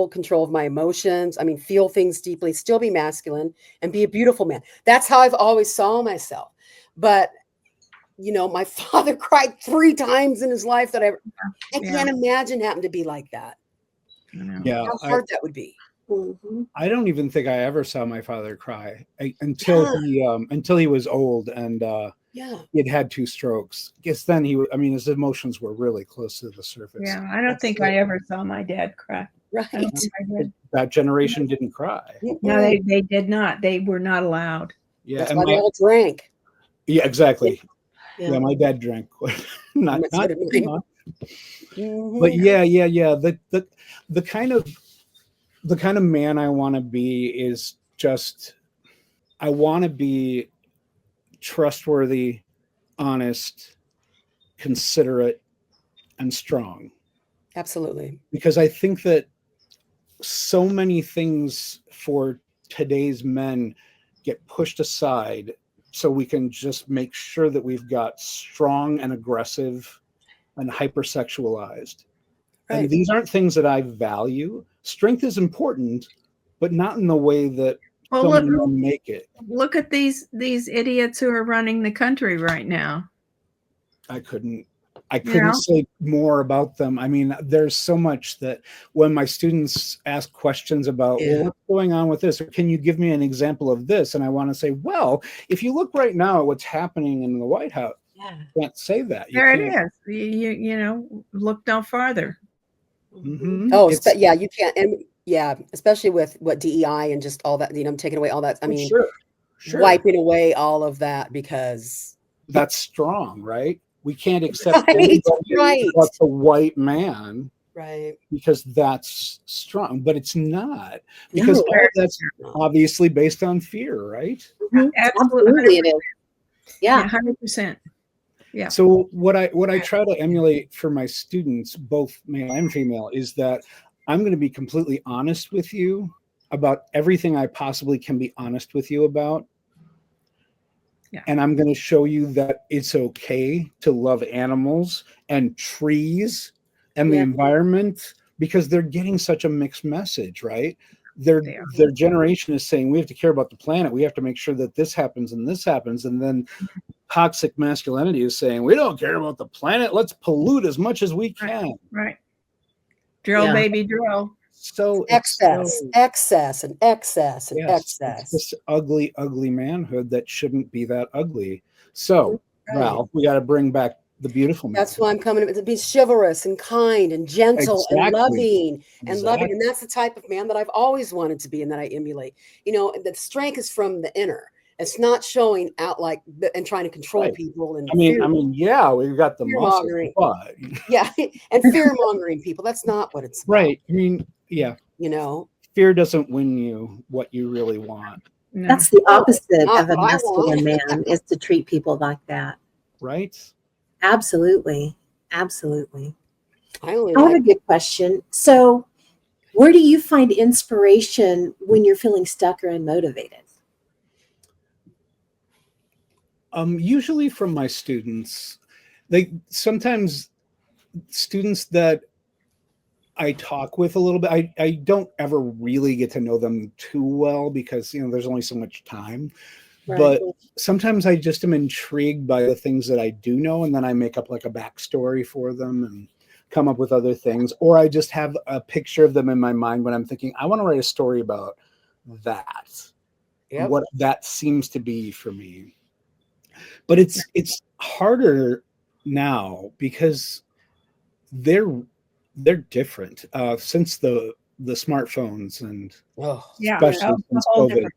control of my emotions. I mean, feel things deeply, still be masculine, and be a beautiful man. That's how I've always saw myself. But, my father cried 3 times in his life that I can't imagine having to be like that. Yeah. How hard that would be. I don't even think I ever saw my father cry until he was old and he had 2 strokes. I guess then his emotions were really close to the surface. Yeah, I don't think I ever saw my dad cry. Right. That generation didn't cry. No, they did not. They were not allowed. Yeah, that's why they all drank. Yeah, exactly. Yeah, my dad drank not too much. But yeah. The kind of man I want to be is just, I want to be trustworthy, honest, considerate, and strong. Absolutely. Because I think that so many things for today's men get pushed aside so we can just make sure that we've got strong and aggressive and hypersexualized. Right. And these aren't things that I value. Strength is important, but not in the way that Well, so look, many men make it. look at these idiots who are running the country right now. I couldn't know? say more about them. I mean, there's so much that when my students ask questions about, well, what's going on with this? Or can you give me an example of this? And I want to say, well, if you look right now at what's happening in the White House, you can't say that. There it is. You know, look no farther. Mm-hmm. Oh, yeah, you can't. And yeah, especially with what DEI and just all that, you know, taking away all that. I mean, sure. Wiping away all of that because that's strong, right? We can't accept Right, anybody right. but the white man, right. because that's strong, but it's not, because No. all of that's obviously based on fear, right? Mhm. Absolutely, it is. Yeah. 100%. Yeah. So what I try to emulate for my students, both male and female, is that I'm going to be completely honest with you about everything I possibly can be honest with you about. Yeah. And I'm going to show you that it's okay to love animals and trees and the environment, because they're getting such a mixed message, right? Their generation is saying we have to care about the planet. We have to make sure that this happens and this happens. And then toxic masculinity is saying we don't care about the planet. Let's pollute as much as we can. Right. Drill, baby, drill. So excess. It's this ugly, ugly manhood that shouldn't be that ugly. So, Val, we got to bring back the beautiful man. That's why I'm coming to be chivalrous and kind and gentle and loving and loving. And that's the type of man that I've always wanted to be and that I emulate. You know, the strength is from the inner. It's not showing out like and trying to control people. And I mean, yeah, we've got the muscles, but yeah, and fear mongering people. That's not what it's about. Right. I mean, yeah, you know, fear doesn't win you what you really want. No. That's the opposite of a masculine man, is to treat people like that. Right. Absolutely. Absolutely. I have a good question. So where do you find inspiration when you're feeling stuck or unmotivated? Usually from my students. Sometimes students that I talk with a little bit, I don't ever really get to know them too well because, you know, there's only so much time. Right. But sometimes I just am intrigued by the things that I do know, and then I make up like a backstory for them and come up with other things. Or I just have a picture of them in my mind when I'm thinking, I want to write a story about that. Yep. What that seems to be for me. But it's harder now because they're different since the smartphones and especially since COVID.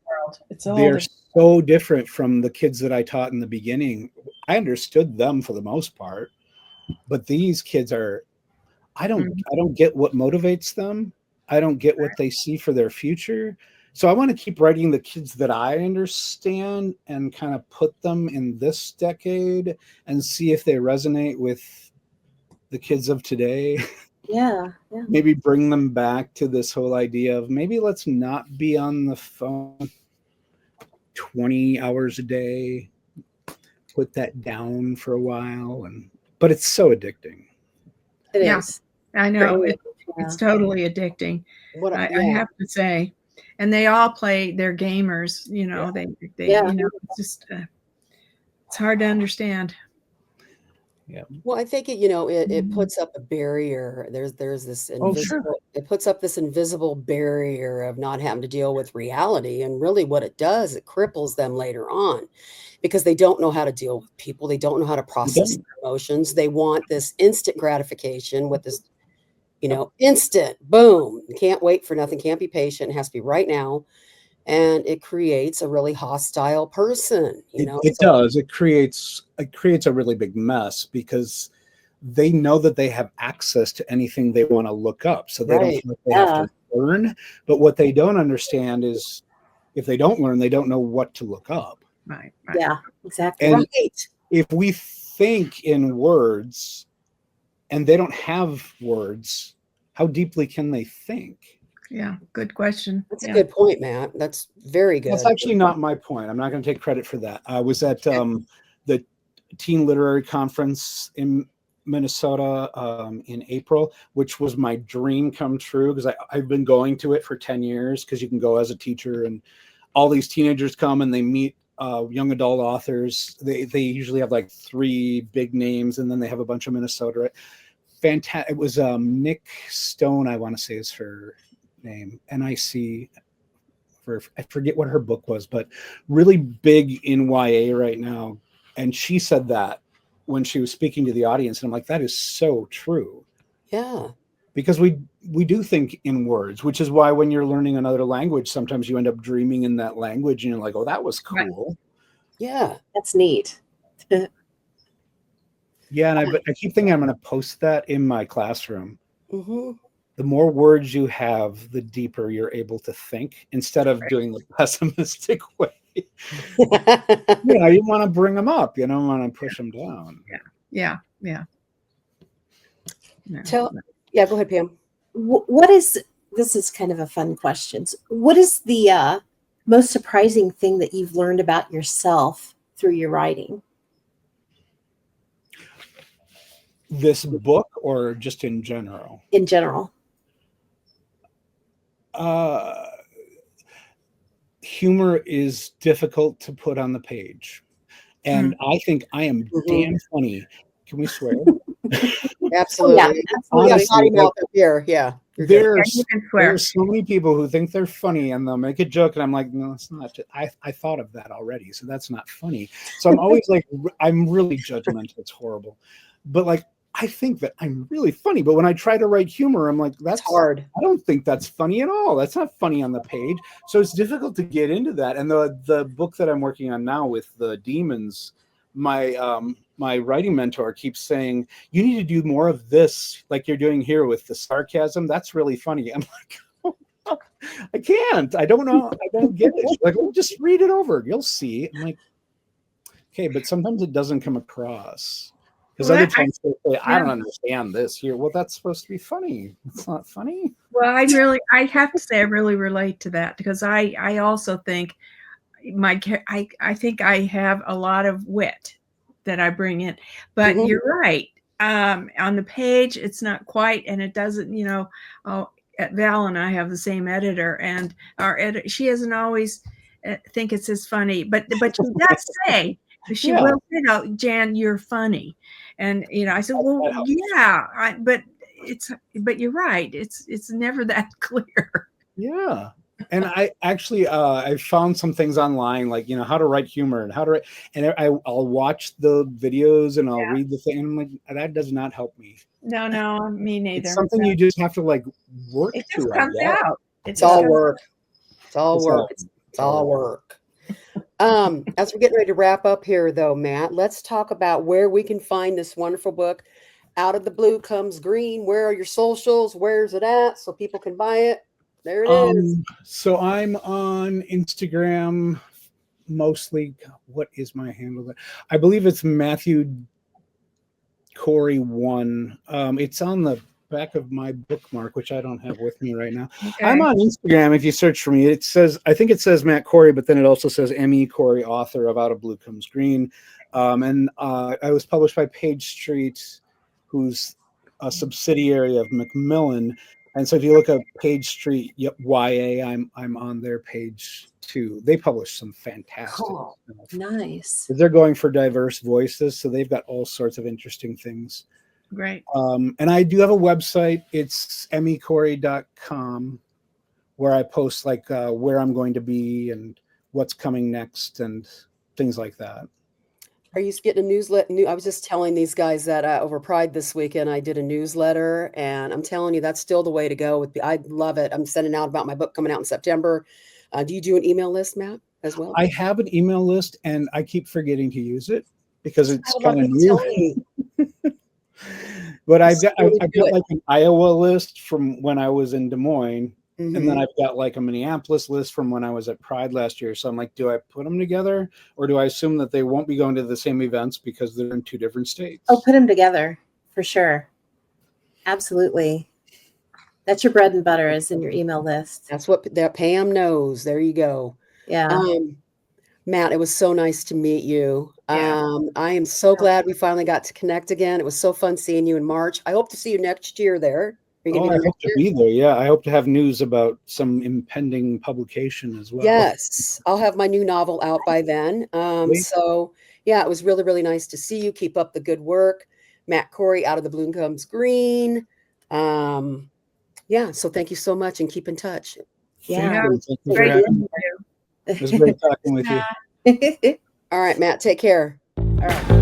They're so different from the kids that I taught in the beginning. I understood them for the most part, but these kids are. I don't get what motivates them. I don't get what they see for their future. So I want to keep writing the kids that I understand and kind of put them in this decade and see if they resonate with the kids of today. Yeah. Maybe bring them back to this whole idea of maybe let's not be on the phone 20 hours a day. Put that down for a while, but it's so addicting. It is. I know. It's totally addicting. I have to say. And they all play, they're gamers, you know, they you know, it's just, it's hard to understand. Yeah. Well, I think it puts up a barrier. There's this invisible, it puts up this invisible barrier of not having to deal with reality. And really what it does, it cripples them later on because they don't know how to deal with people. They don't know how to process their emotions. They want this instant gratification with this, instant, boom, can't wait for nothing, can't be patient, it has to be right now. And it creates a really hostile person, It does. It creates a really big mess because they know that they have access to anything they want to look up. So they don't feel like they have to learn. But what they don't understand is if they don't learn, they don't know what to look up. Right. Yeah, exactly. And if we think in words and they don't have words, how deeply can they think? Yeah, good question. That's a good point, Matt. That's very good. That's actually not my point. I'm not going to take credit for that. I was at the Teen Literary Conference in Minnesota in April, which was my dream come true because I've been going to it for 10 years because you can go as a teacher and all these teenagers come and they meet young adult authors. They usually have like 3 big names and then they have a bunch of Minnesota. Fantastic. It was Nick Stone, I want to say is her name. NIC. I forget what her book was, but really big in YA right now. And she said that when she was speaking to the audience, and I'm like, that is so true. Yeah. Because we do think in words, which is why when you're learning another language, sometimes you end up dreaming in that language and you're like, oh, that was cool. Right. Yeah. That's neat. Yeah. And I keep thinking I'm going to post that in my classroom. Mm-hmm. The more words you have, the deeper you're able to think instead of doing the pessimistic way. You want to bring them up. You don't want to push them down. Yeah. No. Yeah, go ahead, Pam. This is kind of a fun question. What is the most surprising thing that you've learned about yourself through your writing? This book or just in general? In general. Humor is difficult to put on the page. And I think I am damn funny. Can we swear? Absolutely. Yeah, Honestly, out here. Yeah. There's so many people who think they're funny and they'll make a joke. And I'm like, no, it's not. I thought of that already. So that's not funny. So I'm always like, I'm really judgmental. It's horrible. But like, I think that I'm really funny, but when I try to write humor, I'm like, that's hard. I don't think that's funny at all. That's not funny on the page. So it's difficult to get into that. And the book that I'm working on now with the demons, my writing mentor keeps saying, you need to do more of this, like you're doing here with the sarcasm. That's really funny. I'm like, oh, I can't. I don't know. I don't get it. Like, well, just read it over. You'll see. I'm like, okay, but sometimes it doesn't come across. Because other times they say, I don't understand this here. Well, that's supposed to be funny. It's not funny. Well, I have to say I really relate to that because I also think I think I have a lot of wit that I bring in. But you're right. On the page, it's not quite, and it doesn't, Val and I have the same editor, and our editor, she doesn't always think it's as funny, but she does say, she will say, Jan, you're funny. And, I said, well, yeah, but you're right. It's never that clear. Yeah. And I actually, I found some things online, like, how to write humor and how to write, and I'll watch the videos and I'll read the thing. And I'm like, that does not help me. No, me neither. It's something you just have to like work it to. Just comes out. It's all work. It's all work. It's all work. As we're getting ready to wrap up here, though, Matt, let's talk about where we can find this wonderful book. Out of the Blue Comes Green. Where are your socials? Where's it at so people can buy it? There it is. So I'm on Instagram mostly. What is my handle? I believe it's Matthew Corey 1. It's on the back of my bookmark, which I don't have with me right now. Okay. I'm on Instagram. If you search for me, I think it says Matt Corey, but then it also says M.E. Corey, author of Out of Blue Comes Green. And I was published by Page Street, who's a subsidiary of Macmillan. And so if you look at Page Street YA, I'm on their page too. They publish some fantastic stuff. Nice. They're going for diverse voices, so they've got all sorts of interesting things. Great. And I do have a website. It's mecorey.com, where I post like where I'm going to be and what's coming next and things like that. Are you getting a newsletter? I was just telling these guys that over Pride this weekend, I did a newsletter, and I'm telling you, that's still the way to go. I love it. I'm sending out about my book coming out in September. Do you do an email list, Matt, as well? I have an email list, and I keep forgetting to use it because it's kind of new. But I've got like an Iowa list from when I was in Des Moines. Mm-hmm. And then I've got like a Minneapolis list from when I was at Pride last year. So I'm like, do I put them together or do I assume that they won't be going to the same events because they're in 2 different states? Oh, put them together for sure. Absolutely. That's your bread and butter is in your email list. That's what that Pam knows. There you go. Yeah. Matt, it was so nice to meet you. Yeah. I am so glad we finally got to connect again. It was so fun seeing you in March. I hope to see you next year there. Are you Oh, gonna I be there hope next to year? be there. Yeah, I hope to have news about some impending publication as well. Yes, I'll have my new novel out by then. Great. So yeah, it was really, really nice to see you. Keep up the good work. Matt Corey, Out of the Bloom Comes Green. Yeah, so thank you so much and keep in touch. Yeah. Thank you for Great having me. to It was great talking with you. All right, Matt, take care. All right.